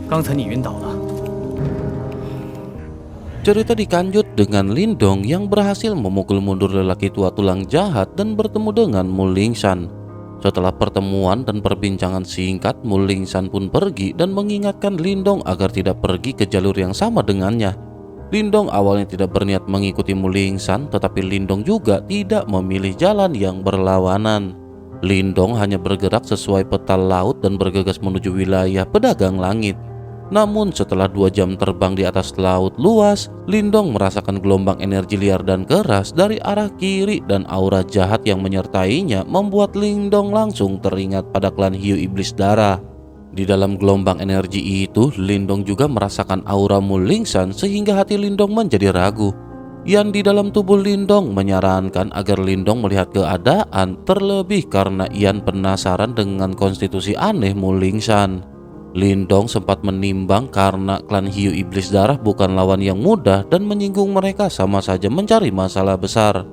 刚才你晕倒了。 Cerita dikanjut dengan Lindong yang berhasil memukul mundur lelaki tua tulang jahat dan bertemu dengan Mulingsan. Setelah pertemuan dan perbincangan singkat, Mulingsan pun pergi dan mengingatkan Lindong agar tidak pergi ke jalur yang sama dengannya. Lindong awalnya tidak berniat mengikuti Mulingsan, tetapi Lindong juga tidak memilih jalan yang berlawanan. Lindong hanya bergerak sesuai peta laut dan bergegas menuju wilayah pedagang langit. Namun setelah 2 jam terbang di atas laut luas, Lindong merasakan gelombang energi liar dan keras dari arah kiri dan aura jahat yang menyertainya membuat Lindong langsung teringat pada klan hiu iblis darah. Di dalam gelombang energi itu, Lindong juga merasakan aura Mulingsan sehingga hati Lindong menjadi ragu. Yang di dalam tubuh Lindong menyarankan agar Lindong melihat keadaan, terlebih karena Ian penasaran dengan konstitusi aneh Mulingsan. Lindong sempat menimbang karena klan hiu iblis darah bukan lawan yang mudah dan menyinggung mereka sama saja mencari masalah besar.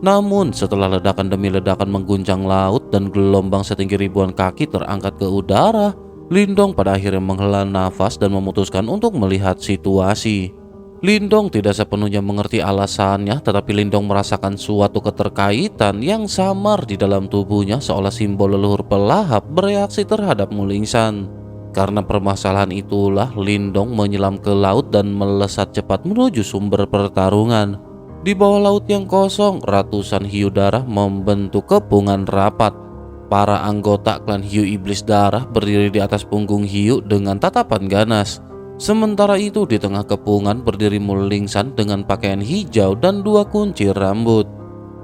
Namun setelah ledakan demi ledakan mengguncang laut dan gelombang setinggi ribuan kaki terangkat ke udara, Lindong pada akhirnya menghela nafas dan memutuskan untuk melihat situasi. Lindong tidak sepenuhnya mengerti alasannya, tetapi Lindong merasakan suatu keterkaitan yang samar di dalam tubuhnya seolah simbol leluhur pelahap bereaksi terhadap Mulingsan. Karena permasalahan itulah Lindong menyelam ke laut dan melesat cepat menuju sumber pertarungan. Di bawah laut yang kosong, ratusan hiu darah membentuk kepungan rapat. Para anggota klan hiu iblis darah berdiri di atas punggung hiu dengan tatapan ganas. Sementara itu di tengah kepungan berdiri Mulingsan dengan pakaian hijau dan 2 kunci rambut.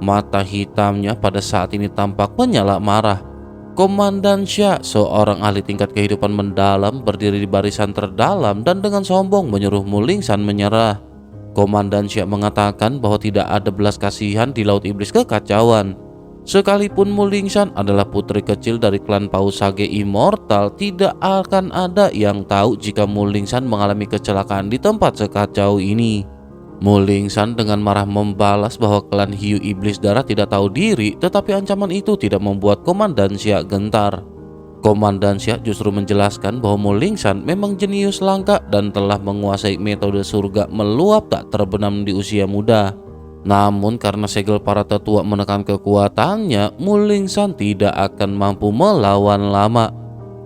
Mata hitamnya pada saat ini tampak menyala marah. Komandan Xia, seorang ahli tingkat kehidupan mendalam, berdiri di barisan terdalam dan dengan sombong menyuruh Mulingsan menyerah. Komandan Xia mengatakan bahwa tidak ada belas kasihan di Laut Iblis Kekacauan. Sekalipun Mulingsan adalah putri kecil dari klan Paus Sage Immortal, tidak akan ada yang tahu jika Mulingsan mengalami kecelakaan di tempat sekacau ini. Mulingsan dengan marah membalas bahwa klan hiu iblis darah tidak tahu diri, tetapi ancaman itu tidak membuat Komandan Xia gentar. Komandan Xia justru menjelaskan bahwa Mulingsan memang jenius langka dan telah menguasai metode surga meluap tak terbenam di usia muda. Namun karena segel para tetua menekan kekuatannya, Mulingsan tidak akan mampu melawan lama.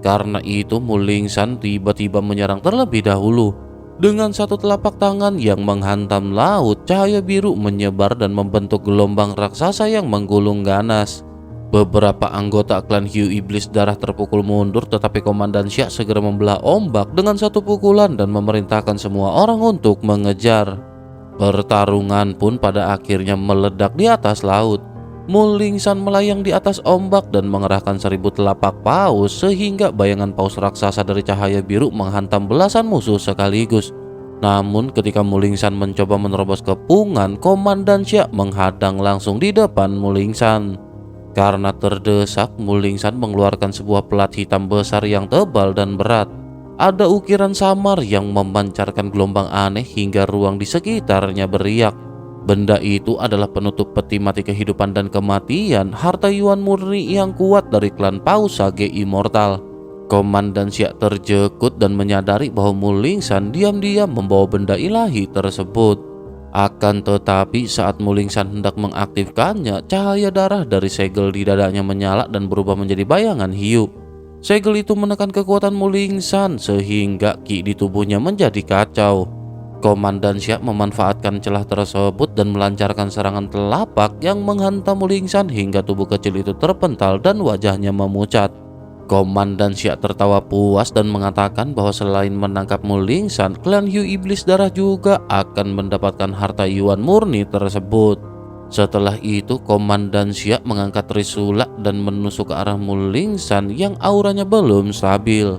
Karena itu Mulingsan tiba-tiba menyerang terlebih dahulu. Dengan satu telapak tangan yang menghantam laut, cahaya biru menyebar dan membentuk gelombang raksasa yang menggulung ganas. Beberapa anggota klan hiu iblis darah terpukul mundur, tetapi Komandan Xia segera membelah ombak dengan satu pukulan dan memerintahkan semua orang untuk mengejar. Pertarungan pun pada akhirnya meledak di atas laut. Mulingsan melayang di atas ombak dan mengerahkan 1000 telapak paus sehingga bayangan paus raksasa dari cahaya biru menghantam belasan musuh sekaligus. Namun ketika Mulingsan mencoba menerobos kepungan, Komandan Xia menghadang langsung di depan Mulingsan. Karena terdesak, Mulingsan mengeluarkan sebuah pelat hitam besar yang tebal dan berat. Ada ukiran samar yang memancarkan gelombang aneh hingga ruang di sekitarnya beriak. Benda itu adalah penutup peti mati kehidupan dan kematian, harta Yuan murni yang kuat dari klan Paus Sage Immortal. Komandan Xia terjekut dan menyadari bahwa Mulingsan diam-diam membawa benda ilahi tersebut. Akan tetapi saat Mulingsan hendak mengaktifkannya, cahaya darah dari segel di dadanya menyala dan berubah menjadi bayangan hiu. Segel itu menekan kekuatan Mulingsan sehingga ki di tubuhnya menjadi kacau. Komandan Xia memanfaatkan celah tersebut dan melancarkan serangan telapak yang menghantam Mulingsan hingga tubuh kecil itu terpental dan wajahnya memucat. Komandan Xia tertawa puas dan mengatakan bahwa selain menangkap Mulingsan, klan hiu iblis darah juga akan mendapatkan harta Yuan murni tersebut. Setelah itu Komandan Xia mengangkat trisula dan menusuk ke arah Mulingsan yang auranya belum stabil.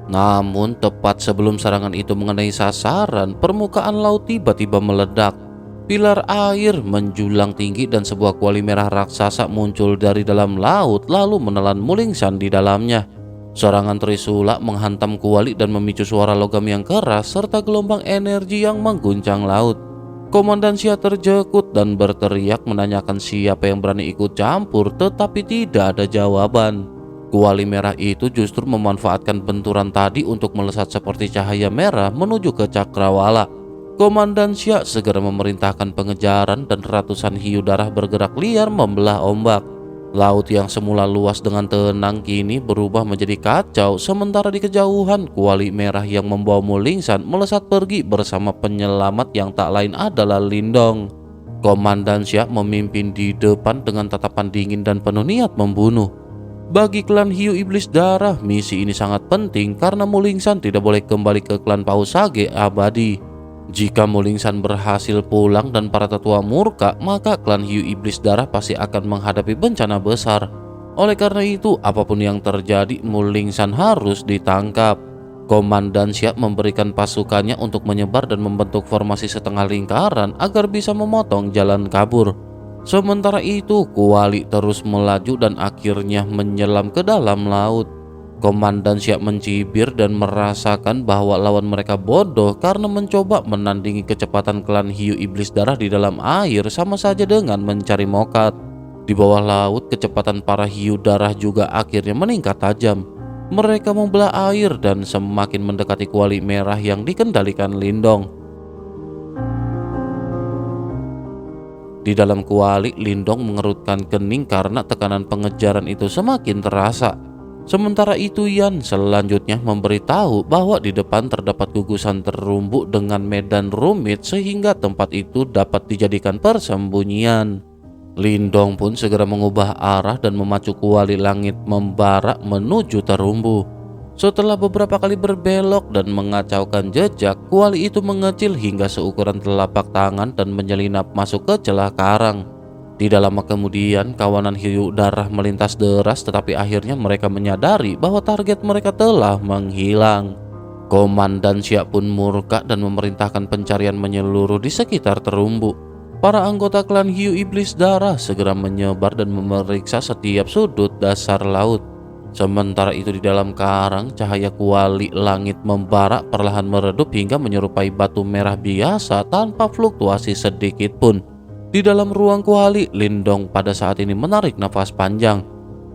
Namun tepat sebelum serangan itu mengenai sasaran, permukaan laut tiba-tiba meledak. Pilar air menjulang tinggi dan sebuah kuali merah raksasa muncul dari dalam laut lalu menelan Mulingsan di dalamnya. Serangan trisula menghantam kuali dan memicu suara logam yang keras serta gelombang energi yang mengguncang laut. Komandan Xia terjekut dan berteriak menanyakan siapa yang berani ikut campur, tetapi tidak ada jawaban. Kuali merah itu justru memanfaatkan benturan tadi untuk melesat seperti cahaya merah menuju ke cakrawala. Komandan Xia segera memerintahkan pengejaran dan ratusan hiu darah bergerak liar membelah ombak. Laut yang semula luas dengan tenang kini berubah menjadi kacau, sementara di kejauhan kuali merah yang membawa Mulingsan melesat pergi bersama penyelamat yang tak lain adalah Lindong. Komandan Xia memimpin di depan dengan tatapan dingin dan penuh niat membunuh. Bagi klan hiu iblis darah, misi ini sangat penting karena Mulingsan tidak boleh kembali ke klan Paus Sage abadi. Jika Mulingsan berhasil pulang dan para tetua murka, maka klan hiu iblis darah pasti akan menghadapi bencana besar. Oleh karena itu, apapun yang terjadi, Mulingsan harus ditangkap. Komandan Xia memberikan pasukannya untuk menyebar dan membentuk formasi setengah lingkaran agar bisa memotong jalan kabur. Sementara itu, kuali terus melaju dan akhirnya menyelam ke dalam laut. Komandan Xia mencibir dan merasakan bahwa lawan mereka bodoh karena mencoba menandingi kecepatan klan hiu iblis darah di dalam air sama saja dengan mencari mokat. Di bawah laut, kecepatan para hiu darah juga akhirnya meningkat tajam. Mereka membelah air dan semakin mendekati kuali merah yang dikendalikan Lindong. Di dalam kuali, Lindong mengerutkan kening karena tekanan pengejaran itu semakin terasa. Sementara itu Yan selanjutnya memberitahu bahwa di depan terdapat gugusan terumbu dengan medan rumit sehingga tempat itu dapat dijadikan persembunyian. Lindong pun segera mengubah arah dan memacu kuali langit membara menuju terumbu. Setelah beberapa kali berbelok dan mengacaukan jejak, kuali itu mengecil hingga seukuran telapak tangan dan menyelinap masuk ke celah karang. Tidak lama kemudian, kawanan hiu darah melintas deras, tetapi akhirnya mereka menyadari bahwa target mereka telah menghilang. Komandan Xia pun murka dan memerintahkan pencarian menyeluruh di sekitar terumbu. Para anggota klan hiu iblis darah segera menyebar dan memeriksa setiap sudut dasar laut. Sementara itu di dalam karang, cahaya kuali langit membara perlahan meredup hingga menyerupai batu merah biasa tanpa fluktuasi sedikit pun. Di dalam ruang kuali, Lindong pada saat ini menarik nafas panjang.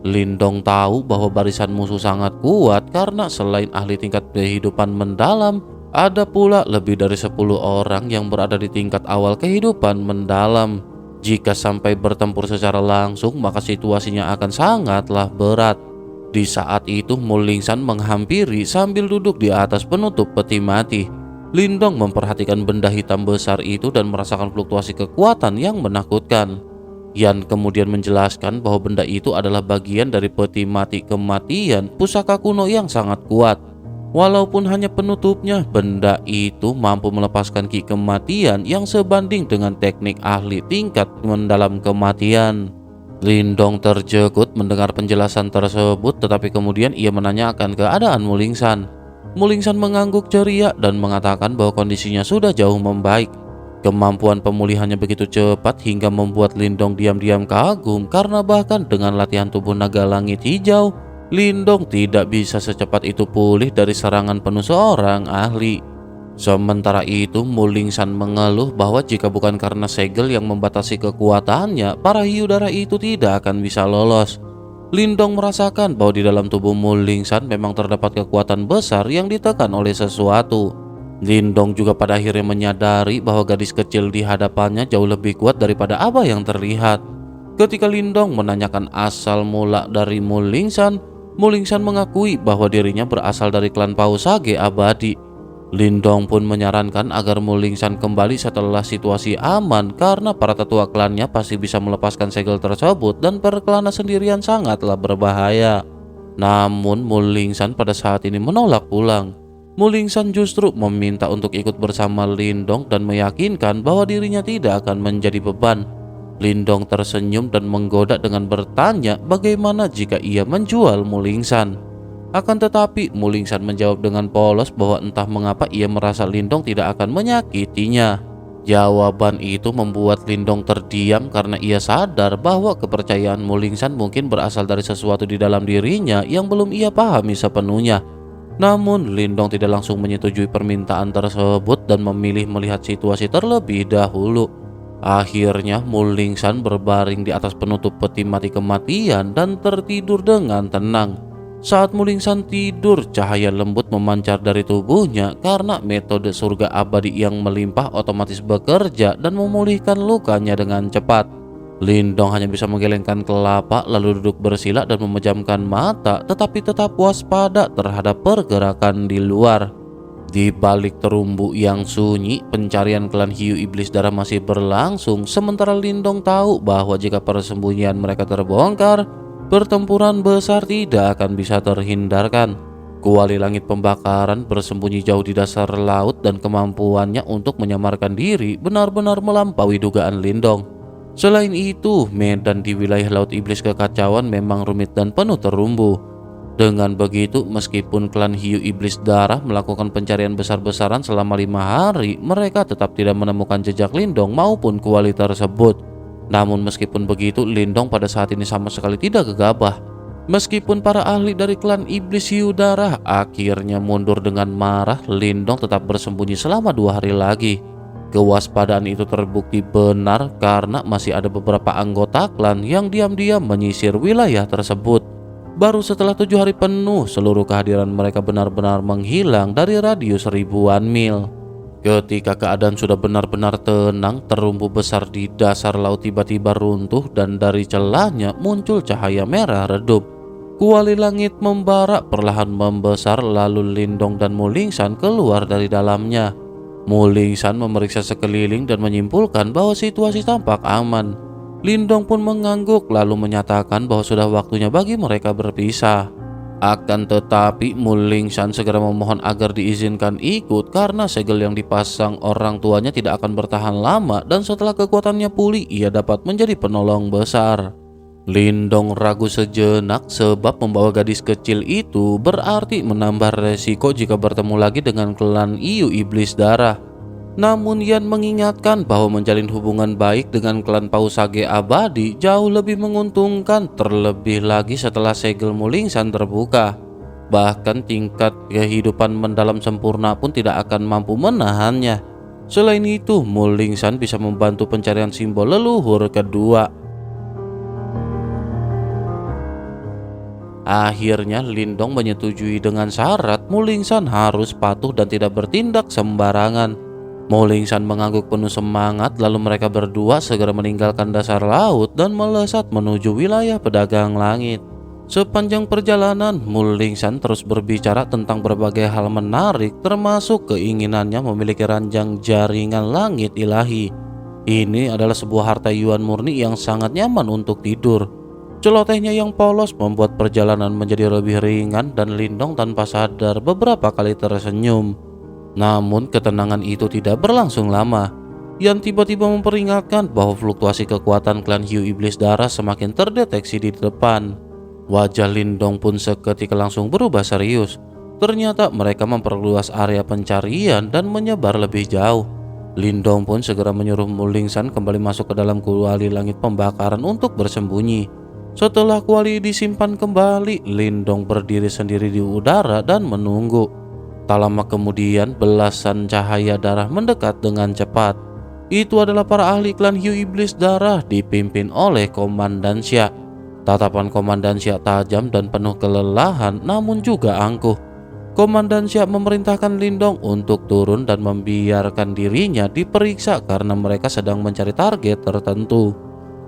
Lindong tahu bahwa barisan musuh sangat kuat karena selain ahli tingkat kehidupan mendalam, ada pula lebih dari 10 orang yang berada di tingkat awal kehidupan mendalam. Jika sampai bertempur secara langsung, maka situasinya akan sangatlah berat. Di saat itu, Mulingsan menghampiri sambil duduk di atas penutup peti mati. Lindong memperhatikan benda hitam besar itu dan merasakan fluktuasi kekuatan yang menakutkan. Yan kemudian menjelaskan bahwa benda itu adalah bagian dari peti mati kematian, pusaka kuno yang sangat kuat. Walaupun hanya penutupnya, benda itu mampu melepaskan ki kematian yang sebanding dengan teknik ahli tingkat mendalam kematian. Lindong terjegut mendengar penjelasan tersebut, tetapi kemudian ia menanyakan keadaan Mulingsan. Mulingsan mengangguk ceria dan mengatakan bahwa kondisinya sudah jauh membaik. Kemampuan pemulihannya begitu cepat hingga membuat Lindong diam-diam kagum karena bahkan dengan latihan tubuh naga langit hijau, Lindong tidak bisa secepat itu pulih dari serangan penuh seorang ahli. Sementara itu, Mulingsan mengeluh bahwa jika bukan karena segel yang membatasi kekuatannya, para hiu darah itu tidak akan bisa lolos. Lindong merasakan bahwa di dalam tubuh Mulingsan memang terdapat kekuatan besar yang ditekan oleh sesuatu. Lindong juga pada akhirnya menyadari bahwa gadis kecil di hadapannya jauh lebih kuat daripada apa yang terlihat. Ketika Lindong menanyakan asal mula dari Mulingsan, Mulingsan mengakui bahwa dirinya berasal dari klan Paus Sage abadi. Lindong pun menyarankan agar Mulingsan kembali setelah situasi aman karena para tetua klannya pasti bisa melepaskan segel tersebut dan berkelana sendirian sangatlah berbahaya. Namun Mulingsan pada saat ini menolak pulang. Mulingsan justru meminta untuk ikut bersama Lindong dan meyakinkan bahwa dirinya tidak akan menjadi beban. Lindong tersenyum dan menggoda dengan bertanya bagaimana jika ia menjual Mulingsan. Akan tetapi Mulingsan menjawab dengan polos bahwa entah mengapa ia merasa Lindong tidak akan menyakitinya. Jawaban itu membuat Lindong terdiam karena ia sadar bahwa kepercayaan Mulingsan mungkin berasal dari sesuatu di dalam dirinya yang belum ia pahami sepenuhnya. Namun Lindong tidak langsung menyetujui permintaan tersebut dan memilih melihat situasi terlebih dahulu. Akhirnya Mulingsan berbaring di atas penutup peti mati kematian dan tertidur dengan tenang. Saat Mulingsan tidur, cahaya lembut memancar dari tubuhnya karena metode surga abadi yang melimpah otomatis bekerja dan memulihkan lukanya dengan cepat. Lindong hanya bisa menggelengkan kelapa lalu duduk bersila dan memejamkan mata, tetapi tetap waspada terhadap pergerakan di luar. Di balik terumbu yang sunyi, pencarian klan hiu iblis darah masih berlangsung, sementara Lindong tahu bahwa jika persembunyian mereka terbongkar, pertempuran besar tidak akan bisa terhindarkan. Kuali langit pembakaran bersembunyi jauh di dasar laut dan kemampuannya untuk menyamarkan diri benar-benar melampaui dugaan Lindong. Selain itu, medan di wilayah Laut Iblis Kekacauan memang rumit dan penuh terumbu. Dengan begitu, meskipun klan hiu iblis darah melakukan pencarian besar-besaran selama 5 hari, mereka tetap tidak menemukan jejak Lindong maupun kuali tersebut. Namun meskipun begitu, Lindong pada saat ini sama sekali tidak gegabah. Meskipun para ahli dari klan iblis hiu darah akhirnya mundur dengan marah, Lindong tetap bersembunyi selama 2 hari lagi. Kewaspadaan itu terbukti benar karena masih ada beberapa anggota klan yang diam-diam menyisir wilayah tersebut. Baru setelah 7 hari penuh, seluruh kehadiran mereka benar-benar menghilang dari radius ribuan mil. Ketika keadaan sudah benar-benar tenang, terumbu besar di dasar laut tiba-tiba runtuh dan dari celahnya muncul cahaya merah redup. Kuali langit membara perlahan membesar, lalu Lindong dan Mulingsan keluar dari dalamnya. Mulingsan memeriksa sekeliling dan menyimpulkan bahwa situasi tampak aman. Lindong pun mengangguk lalu menyatakan bahwa sudah waktunya bagi mereka berpisah. Akan tetapi Mulingsan segera memohon agar diizinkan ikut karena segel yang dipasang orang tuanya tidak akan bertahan lama dan setelah kekuatannya pulih ia dapat menjadi penolong besar. Lindong ragu sejenak sebab membawa gadis kecil itu berarti menambah resiko jika bertemu lagi dengan klan hiu iblis darah. Namun Yan mengingatkan bahwa menjalin hubungan baik dengan klan Pausage abadi jauh lebih menguntungkan, terlebih lagi setelah segel Mulingsan terbuka. Bahkan tingkat kehidupan mendalam sempurna pun tidak akan mampu menahannya. Selain itu, Mulingsan bisa membantu pencarian simbol leluhur kedua. Akhirnya Lindong menyetujui dengan syarat Mulingsan harus patuh dan tidak bertindak sembarangan. Mulingsan mengangguk penuh semangat lalu mereka berdua segera meninggalkan dasar laut dan melesat menuju wilayah pedagang langit. Sepanjang perjalanan, Mulingsan terus berbicara tentang berbagai hal menarik termasuk keinginannya memiliki ranjang jaringan langit ilahi. Ini adalah sebuah harta yuan murni yang sangat nyaman untuk tidur. Celotehnya yang polos membuat perjalanan menjadi lebih ringan dan Lindong tanpa sadar beberapa kali tersenyum. Namun ketenangan itu tidak berlangsung lama. Yan tiba-tiba memperingatkan bahwa fluktuasi kekuatan klan hiu iblis darah semakin terdeteksi di depan. Wajah Lindong pun seketika langsung berubah serius. Ternyata mereka memperluas area pencarian dan menyebar lebih jauh. Lindong pun segera menyuruh Mulingsan kembali masuk ke dalam kuali langit pembakaran untuk bersembunyi. Setelah kuali disimpan kembali, Lindong berdiri sendiri di udara dan menunggu. Tak lama kemudian, belasan cahaya darah mendekat dengan cepat. Itu adalah para ahli klan hiu iblis darah dipimpin oleh Komandan Xia. Tatapan Komandan Xia tajam dan penuh kelelahan namun juga angkuh. Komandan Xia memerintahkan Lindong untuk turun dan membiarkan dirinya diperiksa karena mereka sedang mencari target tertentu.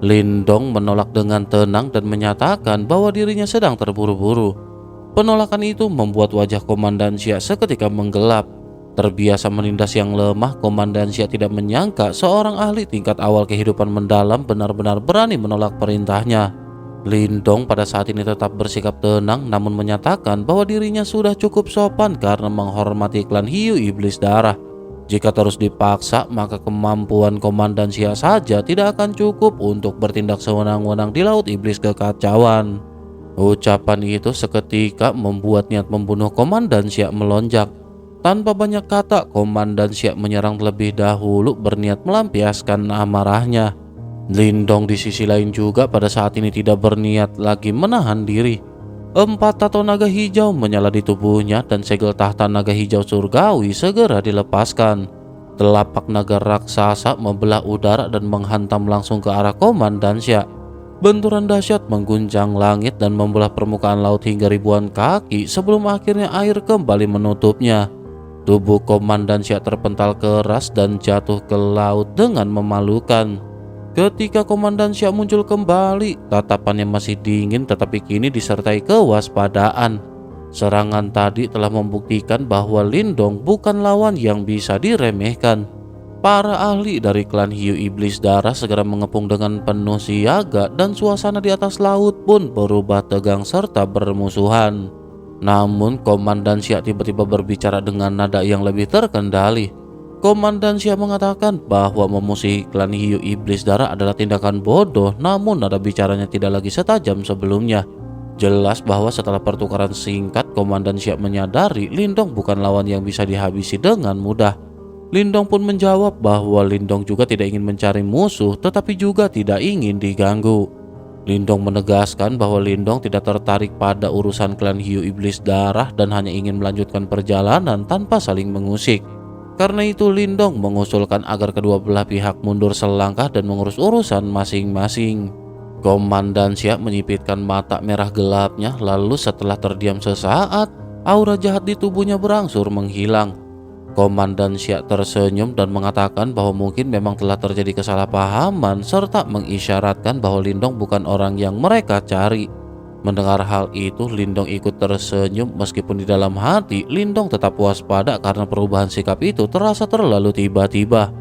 Lindong menolak dengan tenang dan menyatakan bahwa dirinya sedang terburu-buru. Penolakan itu membuat wajah Komandan Xia seketika menggelap. Terbiasa menindas yang lemah, Komandan Xia tidak menyangka seorang ahli tingkat awal kehidupan mendalam benar-benar berani menolak perintahnya. Lindong pada saat ini tetap bersikap tenang namun menyatakan bahwa dirinya sudah cukup sopan karena menghormati klan hiu iblis darah. Jika terus dipaksa, maka kemampuan Komandan Xia saja tidak akan cukup untuk bertindak sewenang-wenang di Laut Iblis Kekacauan. Ucapan itu seketika membuat niat membunuh Komandan Xia melonjak. Tanpa banyak kata, Komandan Xia menyerang terlebih dahulu berniat melampiaskan amarahnya. Lindong di sisi lain juga pada saat ini tidak berniat lagi menahan diri. 4 tato naga hijau menyala di tubuhnya dan segel tahta naga hijau surgawi segera dilepaskan. Telapak naga raksasa membelah udara dan menghantam langsung ke arah Komandan Xia. Benturan dahsyat mengguncang langit dan membelah permukaan laut hingga ribuan kaki sebelum akhirnya air kembali menutupnya. Tubuh Komandan Siak terpental keras dan jatuh ke laut dengan memalukan. Ketika Komandan Siak muncul kembali, tatapannya masih dingin tetapi kini disertai kewaspadaan. Serangan tadi telah membuktikan bahwa Lindong bukan lawan yang bisa diremehkan. Para ahli dari klan Hiu Iblis Darah segera mengepung dengan penuh siaga dan suasana di atas laut pun berubah tegang serta bermusuhan. Namun Komandan Siak tiba-tiba berbicara dengan nada yang lebih terkendali. Komandan Siak mengatakan bahwa memusuhi klan Hiu Iblis Darah adalah tindakan bodoh, namun nada bicaranya tidak lagi setajam sebelumnya. Jelas bahwa setelah pertukaran singkat, Komandan Siak menyadari Lindong bukan lawan yang bisa dihabisi dengan mudah. Lindong pun menjawab bahwa Lindong juga tidak ingin mencari musuh tetapi juga tidak ingin diganggu. Lindong menegaskan bahwa Lindong tidak tertarik pada urusan klan Hiu Iblis Darah dan hanya ingin melanjutkan perjalanan tanpa saling mengusik. Karena itu Lindong mengusulkan agar kedua belah pihak mundur selangkah dan mengurus urusan masing-masing. Komandan Siak menyipitkan mata merah gelapnya, lalu setelah terdiam sesaat, aura jahat di tubuhnya berangsur menghilang. Komandan Siak tersenyum dan mengatakan bahwa mungkin memang telah terjadi kesalahpahaman serta mengisyaratkan bahwa Lindong bukan orang yang mereka cari. Mendengar hal itu, Lindong ikut tersenyum meskipun di dalam hati Lindong tetap waspada karena perubahan sikap itu terasa terlalu tiba-tiba.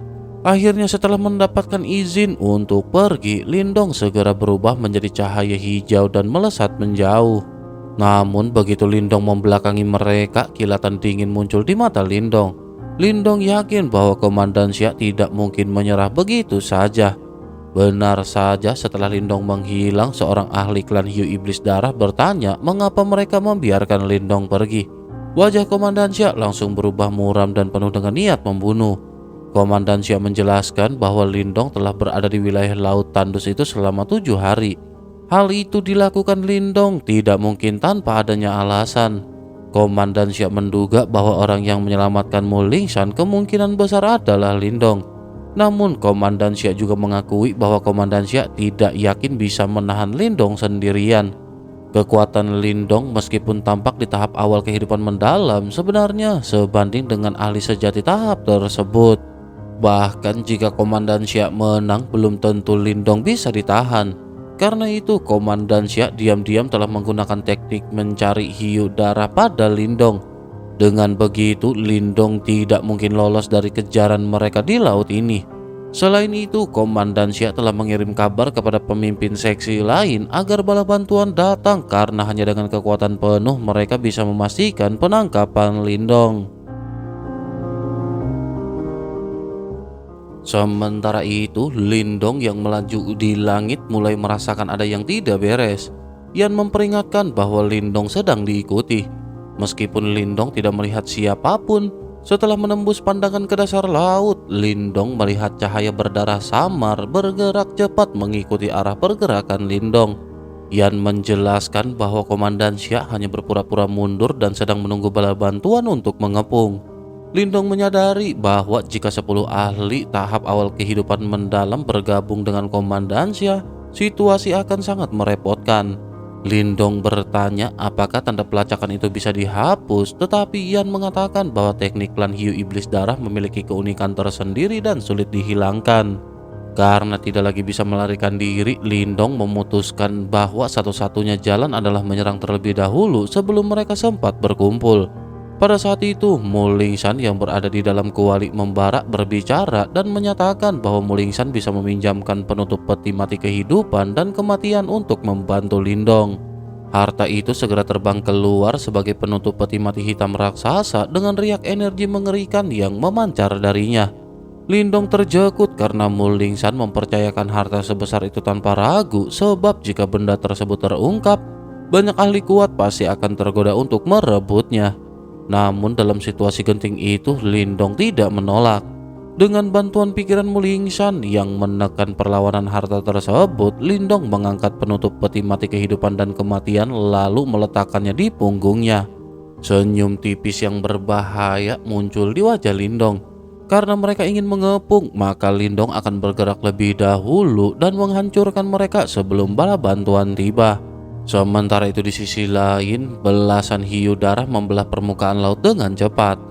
Akhirnya setelah mendapatkan izin untuk pergi, Lindong segera berubah menjadi cahaya hijau dan melesat menjauh. Namun begitu Lindong membelakangi mereka, kilatan dingin muncul di mata Lindong. Lindong yakin bahwa Komandan Siak tidak mungkin menyerah begitu saja. Benar saja, setelah Lindong menghilang, seorang ahli klan Hiu Iblis Darah bertanya mengapa mereka membiarkan Lindong pergi. Wajah Komandan Siak langsung berubah muram dan penuh dengan niat membunuh. Komandan Siak menjelaskan bahwa Lindong telah berada di wilayah Laut Tandus itu selama 7 hari. Hal itu dilakukan Lindong tidak mungkin tanpa adanya alasan. Komandan Siak menduga bahwa orang yang menyelamatkan Mu Lingshan kemungkinan besar adalah Lindong. Namun Komandan Siak juga mengakui bahwa Komandan Siak tidak yakin bisa menahan Lindong sendirian. Kekuatan Lindong meskipun tampak di tahap awal kehidupan mendalam sebenarnya sebanding dengan ahli sejati tahap tersebut. Bahkan jika Komandan Siak menang, belum tentu Lindong bisa ditahan. Karena itu Komandan Siak diam-diam telah menggunakan teknik mencari hiu darah pada Lindong. Dengan begitu Lindong tidak mungkin lolos dari kejaran mereka di laut ini. Selain itu Komandan Siak telah mengirim kabar kepada pemimpin seksi lain agar bala bantuan datang karena hanya dengan kekuatan penuh mereka bisa memastikan penangkapan Lindong. Sementara itu, Lindong yang melaju di langit mulai merasakan ada yang tidak beres. Yan memperingatkan bahwa Lindong sedang diikuti. Meskipun Lindong tidak melihat siapapun, setelah menembus pandangan ke dasar laut, Lindong melihat cahaya berdarah samar bergerak cepat mengikuti arah pergerakan Lindong. Yan menjelaskan bahwa Komandan Siak hanya berpura-pura mundur dan sedang menunggu bala bantuan untuk mengepung. Lindong menyadari bahwa jika 10 ahli tahap awal kehidupan mendalam bergabung dengan Komandan Siak, situasi akan sangat merepotkan. Lindong bertanya apakah tanda pelacakan itu bisa dihapus, tetapi Yan mengatakan bahwa teknik klan Hiu Iblis Darah memiliki keunikan tersendiri dan sulit dihilangkan. Karena tidak lagi bisa melarikan diri, Lindong memutuskan bahwa satu-satunya jalan adalah menyerang terlebih dahulu sebelum mereka sempat berkumpul. Pada saat itu, Mu Lingshan yang berada di dalam kuali membara berbicara dan menyatakan bahwa Mu Lingshan bisa meminjamkan penutup peti mati kehidupan dan kematian untuk membantu Lindong. Harta itu segera terbang keluar sebagai penutup peti mati hitam raksasa dengan riak energi mengerikan yang memancar darinya. Lindong terjekut karena Mu Lingshan mempercayakan harta sebesar itu tanpa ragu, sebab jika benda tersebut terungkap, banyak ahli kuat pasti akan tergoda untuk merebutnya. Namun dalam situasi genting itu Lindong tidak menolak. Dengan bantuan pikiran Mu Lingshan yang menekan perlawanan harta tersebut, Lindong mengangkat penutup peti mati kehidupan dan kematian lalu meletakkannya di punggungnya. Senyum tipis yang berbahaya muncul di wajah Lindong. Karena mereka ingin mengepung, maka Lindong akan bergerak lebih dahulu dan menghancurkan mereka sebelum bala bantuan tiba. Sementara itu di sisi lain, belasan hiu darah membelah permukaan laut dengan cepat.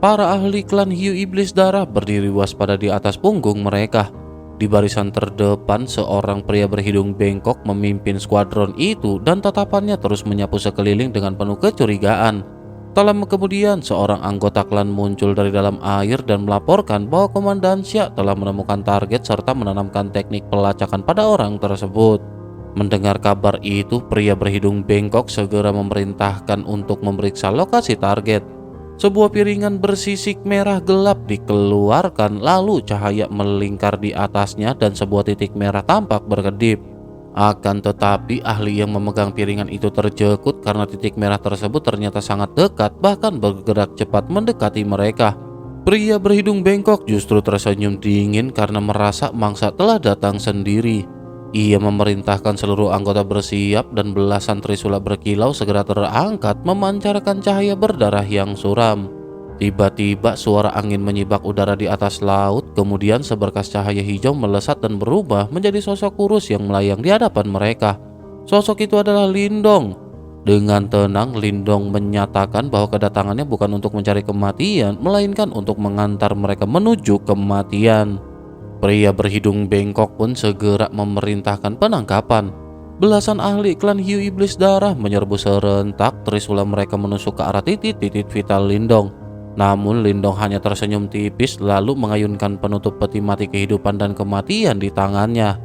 Para ahli klan hiu iblis darah berdiri waspada di atas punggung mereka. Di barisan terdepan, seorang pria berhidung bengkok memimpin skuadron itu dan tatapannya terus menyapu sekeliling dengan penuh kecurigaan. Tak lama kemudian, seorang anggota klan muncul dari dalam air dan melaporkan bahwa Komandan Xia telah menemukan target serta menanamkan teknik pelacakan pada orang tersebut. Mendengar kabar itu, pria berhidung bengkok segera memerintahkan untuk memeriksa lokasi target. Sebuah piringan bersisik merah gelap dikeluarkan, lalu cahaya melingkar di atasnya dan sebuah titik merah tampak berkedip. Akan tetapi ahli yang memegang piringan itu terjekut karena titik merah tersebut ternyata sangat dekat, bahkan bergerak cepat mendekati mereka. Pria berhidung bengkok justru tersenyum dingin karena merasa mangsa telah datang sendiri. Ia memerintahkan seluruh anggota bersiap dan belasan trisula berkilau segera terangkat memancarkan cahaya berdarah yang suram. Tiba-tiba suara angin menyibak udara di atas laut, kemudian seberkas cahaya hijau melesat dan berubah menjadi sosok kurus yang melayang di hadapan mereka. Sosok itu adalah Lindong. Dengan tenang, Lindong menyatakan bahwa kedatangannya bukan untuk mencari kematian, melainkan untuk mengantar mereka menuju kematian. Pria berhidung bengkok pun segera memerintahkan penangkapan. Belasan ahli klan hiu iblis darah menyerbu serentak, trisula mereka menusuk ke arah titik-titik vital Lindong. Namun Lindong hanya tersenyum tipis lalu mengayunkan penutup peti mati kehidupan dan kematian di tangannya.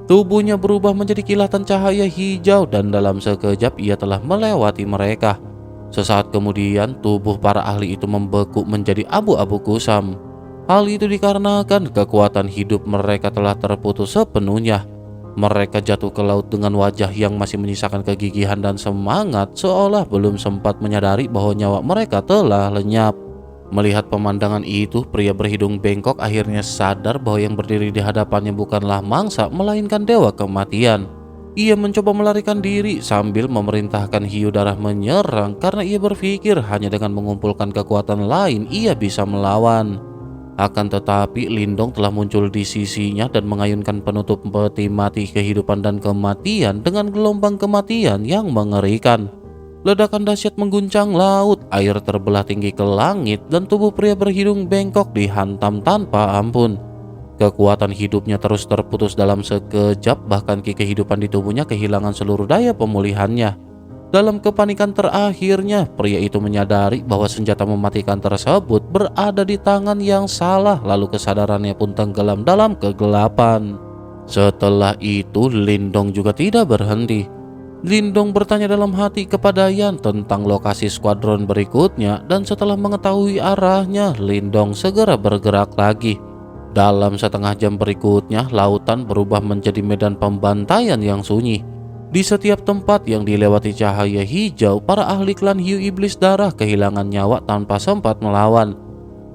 Tubuhnya berubah menjadi kilatan cahaya hijau dan dalam sekejap ia telah melewati mereka. Sesaat kemudian tubuh para ahli itu membeku menjadi abu-abu kusam. Hal itu dikarenakan kekuatan hidup mereka telah terputus sepenuhnya. Mereka jatuh ke laut dengan wajah yang masih menyisakan kegigihan dan semangat, seolah belum sempat menyadari bahwa nyawa mereka telah lenyap. Melihat pemandangan itu, pria berhidung bengkok akhirnya sadar bahwa yang berdiri di hadapannya bukanlah mangsa, melainkan dewa kematian. Ia mencoba melarikan diri sambil memerintahkan hiu darah menyerang karena ia berpikir hanya dengan mengumpulkan kekuatan lain ia bisa melawan. Akan tetapi Lindong telah muncul di sisinya dan mengayunkan penutup peti mati kehidupan dan kematian dengan gelombang kematian yang mengerikan. Ledakan dahsyat mengguncang laut, air terbelah tinggi ke langit, dan tubuh pria berhidung bengkok dihantam tanpa ampun. Kekuatan hidupnya terus terputus dalam sekejap, bahkan kehidupan di tubuhnya kehilangan seluruh daya pemulihannya. Dalam kepanikan terakhirnya, pria itu menyadari bahwa senjata mematikan tersebut berada di tangan yang salah, lalu kesadarannya pun tenggelam dalam kegelapan. Setelah itu, Lindong juga tidak berhenti. Lindong bertanya dalam hati kepada Yan tentang lokasi skuadron berikutnya, dan setelah mengetahui arahnya, Lindong segera bergerak lagi. Dalam setengah jam berikutnya, lautan berubah menjadi medan pembantaian yang sunyi. Di setiap tempat yang dilewati cahaya hijau, para ahli klan hiu iblis darah kehilangan nyawa tanpa sempat melawan.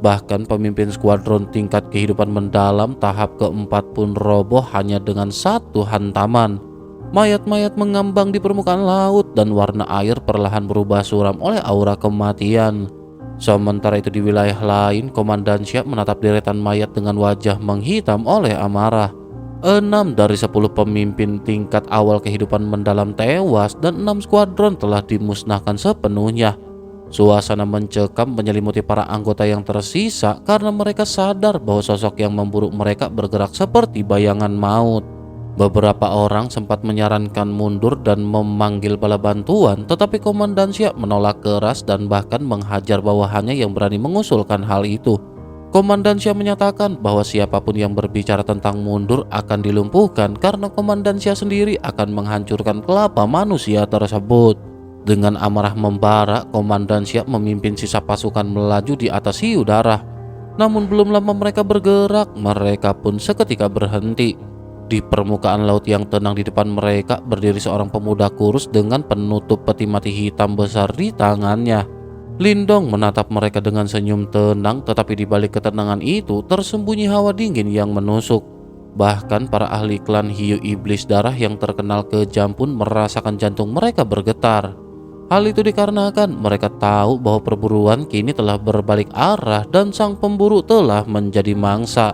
Bahkan pemimpin skuadron tingkat kehidupan mendalam tahap keempat pun roboh hanya dengan satu hantaman. Mayat-mayat mengambang di permukaan laut dan warna air perlahan berubah suram oleh aura kematian. Sementara itu di wilayah lain, Komandan Xia menatap deretan mayat dengan wajah menghitam oleh amarah. 6 dari 10 pemimpin tingkat awal kehidupan mendalam tewas dan 6 skuadron telah dimusnahkan sepenuhnya. Suasana mencekam menyelimuti para anggota yang tersisa karena mereka sadar bahwa sosok yang memburu mereka bergerak seperti bayangan maut. Beberapa orang sempat menyarankan mundur dan memanggil bala bantuan, tetapi Komandan Xia menolak keras dan bahkan menghajar bawahannya yang berani mengusulkan hal itu. Komandan Xia menyatakan bahwa siapapun yang berbicara tentang mundur akan dilumpuhkan karena Komandan Xia sendiri akan menghancurkan kelapa manusia tersebut. Dengan amarah membara, Komandan Xia memimpin sisa pasukan melaju di atas hiu darah. Namun belum lama mereka bergerak, mereka pun seketika berhenti. Di permukaan laut yang tenang di depan mereka berdiri seorang pemuda kurus dengan penutup peti mati hitam besar di tangannya. Lindong menatap mereka dengan senyum tenang, tetapi di balik ketenangan itu tersembunyi hawa dingin yang menusuk. Bahkan para ahli klan hiu iblis darah yang terkenal kejam pun merasakan jantung mereka bergetar. Hal itu dikarenakan mereka tahu bahwa perburuan kini telah berbalik arah dan sang pemburu telah menjadi mangsa.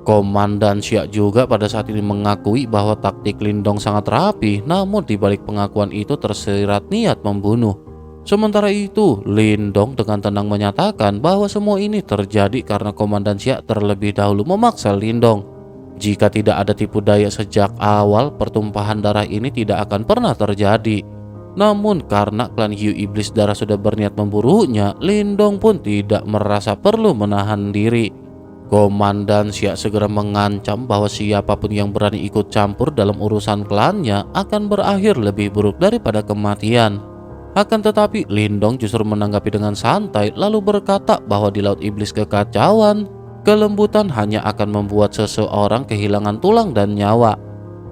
Komandan Xia juga pada saat ini mengakui bahwa taktik Lindong sangat rapi, namun di balik pengakuan itu tersirat niat membunuh. Sementara itu, Lindong dengan tenang menyatakan bahwa semua ini terjadi karena Komandan Xia terlebih dahulu memaksa Lindong. Jika tidak ada tipu daya sejak awal, pertumpahan darah ini tidak akan pernah terjadi. Namun karena klan Hiu Iblis Darah sudah berniat memburunya, Lindong pun tidak merasa perlu menahan diri. Komandan Xia segera mengancam bahwa siapapun yang berani ikut campur dalam urusan klannya akan berakhir lebih buruk daripada kematian. Akan tetapi Lindong justru menanggapi dengan santai lalu berkata bahwa di Laut Iblis Kekacauan, kelembutan hanya akan membuat seseorang kehilangan tulang dan nyawa.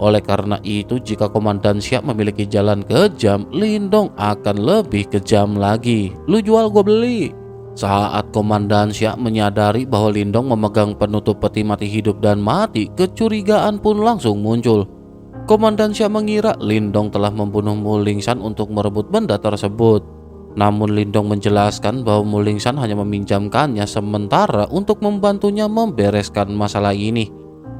Oleh karena itu, jika Komandan Xia memiliki jalan kejam, Lindong akan lebih kejam lagi. Lu jual gua beli. Saat Komandan Xia menyadari bahwa Lindong memegang penutup peti mati hidup dan mati, kecurigaan pun langsung muncul. Komandan Xia mengira Lindong telah membunuh Mulingsan untuk merebut benda tersebut. Namun Lindong menjelaskan bahwa Mulingsan hanya meminjamkannya sementara untuk membantunya membereskan masalah ini.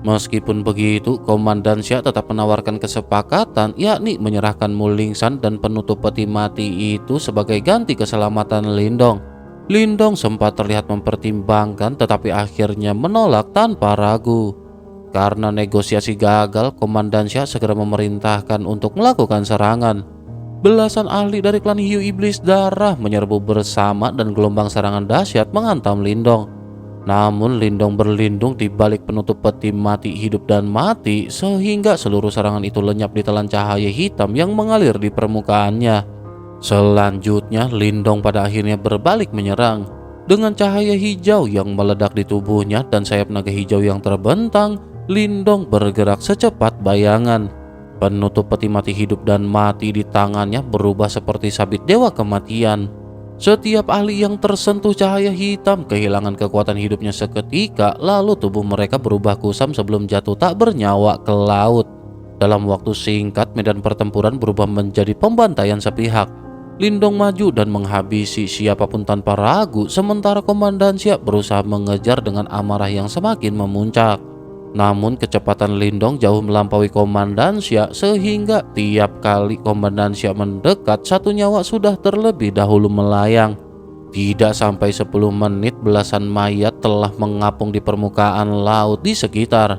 Meskipun begitu, Komandan Xia tetap menawarkan kesepakatan, yakni menyerahkan Mulingsan dan penutup peti mati itu sebagai ganti keselamatan Lindong. Lindong sempat terlihat mempertimbangkan tetapi akhirnya menolak tanpa ragu. Karena negosiasi gagal, Komandan Xia segera memerintahkan untuk melakukan serangan. Belasan ahli dari klan Hiu Iblis Darah menyerbu bersama dan gelombang serangan dahsyat menghantam Lindong. Namun Lindong berlindung di balik penutup peti mati hidup dan mati sehingga seluruh serangan itu lenyap di telan cahaya hitam yang mengalir di permukaannya. Selanjutnya, Lindong pada akhirnya berbalik menyerang. Dengan cahaya hijau yang meledak di tubuhnya dan sayap naga hijau yang terbentang, Lindong bergerak secepat bayangan. Penutup peti mati hidup dan mati di tangannya berubah seperti sabit dewa kematian. Setiap ahli yang tersentuh cahaya hitam kehilangan kekuatan hidupnya seketika, lalu tubuh mereka berubah kusam sebelum jatuh tak bernyawa ke laut. Dalam waktu singkat, medan pertempuran berubah menjadi pembantaian sepihak. Lindong maju dan menghabisi siapapun tanpa ragu, sementara Komandan Xia berusaha mengejar dengan amarah yang semakin memuncak. Namun kecepatan Lindong jauh melampaui Komandan Xia sehingga tiap kali Komandan Xia mendekat, satu nyawa sudah terlebih dahulu melayang. Tidak sampai 10 menit, belasan mayat telah mengapung di permukaan laut di sekitar.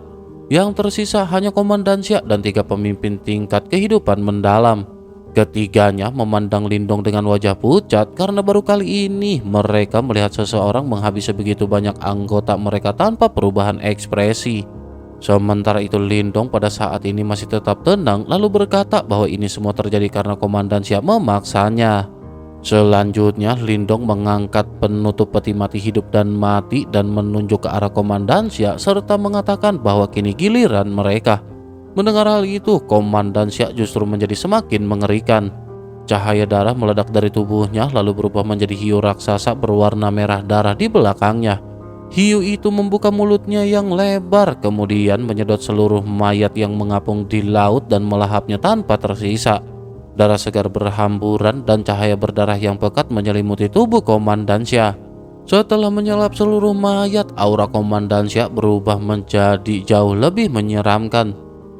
Yang tersisa hanya Komandan Xia dan 3 pemimpin tingkat kehidupan mendalam. Ketiganya memandang Lindong dengan wajah pucat karena baru kali ini mereka melihat seseorang menghabisi begitu banyak anggota mereka tanpa perubahan ekspresi. Sementara itu Lindong pada saat ini masih tetap tenang lalu berkata bahwa ini semua terjadi karena Komandan Xia memaksanya. Selanjutnya Lindong mengangkat penutup peti mati hidup dan mati dan menunjuk ke arah Komandan Xia serta mengatakan bahwa kini giliran mereka. Mendengar hal itu, Komandan Xia justru menjadi semakin mengerikan. Cahaya darah meledak dari tubuhnya lalu berubah menjadi hiu raksasa berwarna merah darah di belakangnya. Hiu itu membuka mulutnya yang lebar, kemudian menyedot seluruh mayat yang mengapung di laut dan melahapnya tanpa tersisa. Darah segar berhamburan dan cahaya berdarah yang pekat menyelimuti tubuh Komandan Xia. Setelah menyelap seluruh mayat, aura Komandan Xia berubah menjadi jauh lebih menyeramkan.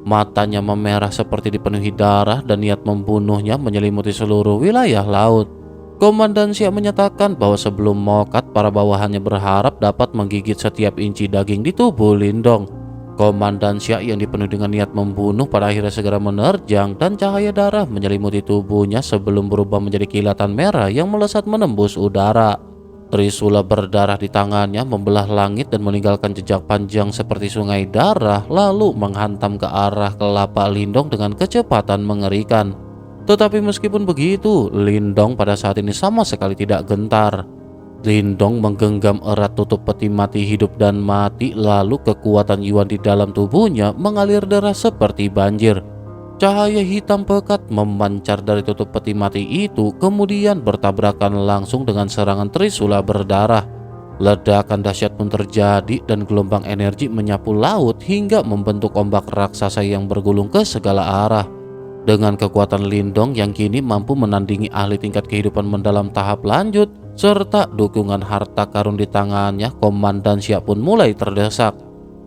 Matanya memerah seperti dipenuhi darah dan niat membunuhnya menyelimuti seluruh wilayah laut. Komandan Xia menyatakan bahwa sebelum mokat, para bawahannya berharap dapat menggigit setiap inci daging di tubuh Lindong. Komandan Xia yang dipenuhi dengan niat membunuh pada akhirnya segera menerjang dan cahaya darah menyelimuti tubuhnya sebelum berubah menjadi kilatan merah yang melesat menembus udara. Trisula berdarah di tangannya membelah langit dan meninggalkan jejak panjang seperti sungai darah lalu menghantam ke arah kelapa Lindong dengan kecepatan mengerikan. Tetapi meskipun begitu, Lindong pada saat ini sama sekali tidak gentar. Lindong menggenggam erat tutup peti mati hidup dan mati lalu kekuatan Yuan di dalam tubuhnya mengalir deras seperti banjir. Cahaya hitam pekat memancar dari tutup peti mati itu kemudian bertabrakan langsung dengan serangan Trisula berdarah. Ledakan dahsyat pun terjadi dan gelombang energi menyapu laut hingga membentuk ombak raksasa yang bergulung ke segala arah. Dengan kekuatan Lindong yang kini mampu menandingi ahli tingkat kehidupan mendalam tahap lanjut, serta dukungan harta karun di tangannya, Komandan Xia pun mulai terdesak.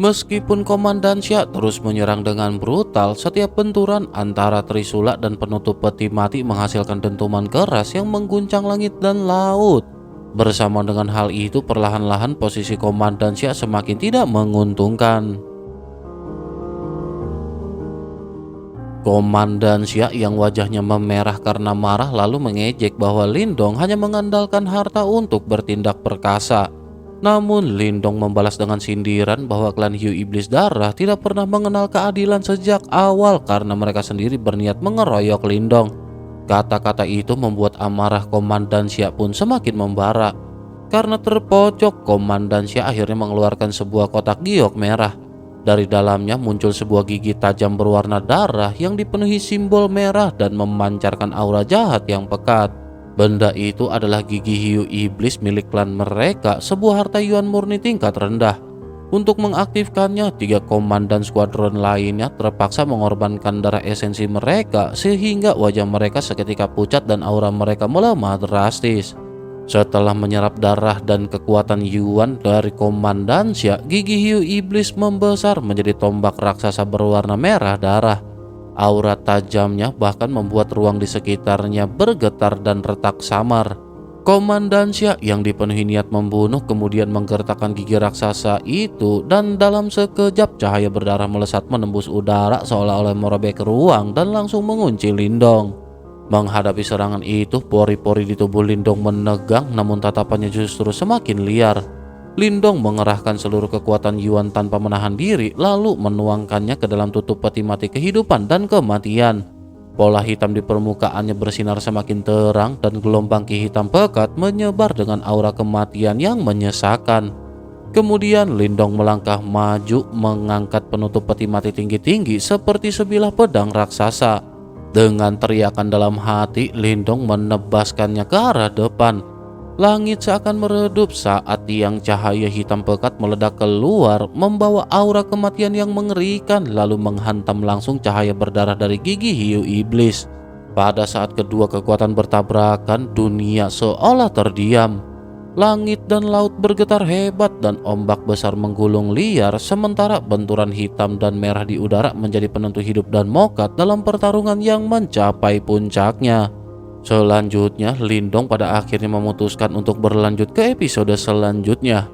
Meskipun Komandan Xia terus menyerang dengan brutal, setiap benturan antara Trisula dan penutup peti mati menghasilkan dentuman keras yang mengguncang langit dan laut. Bersama dengan hal itu, perlahan-lahan posisi Komandan Xia semakin tidak menguntungkan. Komandan Xia yang wajahnya memerah karena marah lalu mengejek bahwa Lindong hanya mengandalkan harta untuk bertindak perkasa. Namun Lindong membalas dengan sindiran bahwa klan Hiu Iblis Darah tidak pernah mengenal keadilan sejak awal karena mereka sendiri berniat mengeroyok Lindong. Kata-kata itu membuat amarah Komandan Xia pun semakin membara. Karena terpojok, Komandan Xia akhirnya mengeluarkan sebuah kotak giok merah. Dari dalamnya muncul sebuah gigi tajam berwarna darah yang dipenuhi simbol merah dan memancarkan aura jahat yang pekat. Benda itu adalah gigi hiu iblis milik klan mereka, sebuah harta yuan murni tingkat rendah. Untuk mengaktifkannya, 3 komandan skuadron lainnya terpaksa mengorbankan darah esensi mereka sehingga wajah mereka seketika pucat dan aura mereka melemah drastis. Setelah menyerap darah dan kekuatan yuan dari Komandan Xia, gigi hiu iblis membesar menjadi tombak raksasa berwarna merah darah. Aura tajamnya bahkan membuat ruang di sekitarnya bergetar dan retak samar. Komandan Xia yang dipenuhi niat membunuh kemudian menggertakkan gigi raksasa itu, dan dalam sekejap cahaya berdarah melesat menembus udara seolah-olah merobek ruang dan langsung mengunci Lindong. Menghadapi serangan itu, pori-pori di tubuh Lindong menegang, namun tatapannya justru semakin liar. Lindong mengerahkan seluruh kekuatan yuan tanpa menahan diri, lalu menuangkannya ke dalam tutup peti mati kehidupan dan kematian. Pola hitam di permukaannya bersinar semakin terang dan gelombang ki hitam pekat menyebar dengan aura kematian yang menyesakan. Kemudian Lindong melangkah maju mengangkat penutup peti mati tinggi-tinggi seperti sebilah pedang raksasa. Dengan teriakan dalam hati, Lindong menebaskannya ke arah depan. Langit seakan meredup saat tiang cahaya hitam pekat meledak keluar, membawa aura kematian yang mengerikan, lalu menghantam langsung cahaya berdarah dari gigi hiu iblis. Pada saat kedua kekuatan bertabrakan, dunia seolah terdiam. Langit dan laut bergetar hebat dan ombak besar menggulung liar, sementara benturan hitam dan merah di udara menjadi penentu hidup dan mokat dalam pertarungan yang mencapai puncaknya. Selanjutnya, Lindong pada akhirnya memutuskan untuk berlanjut ke episode selanjutnya.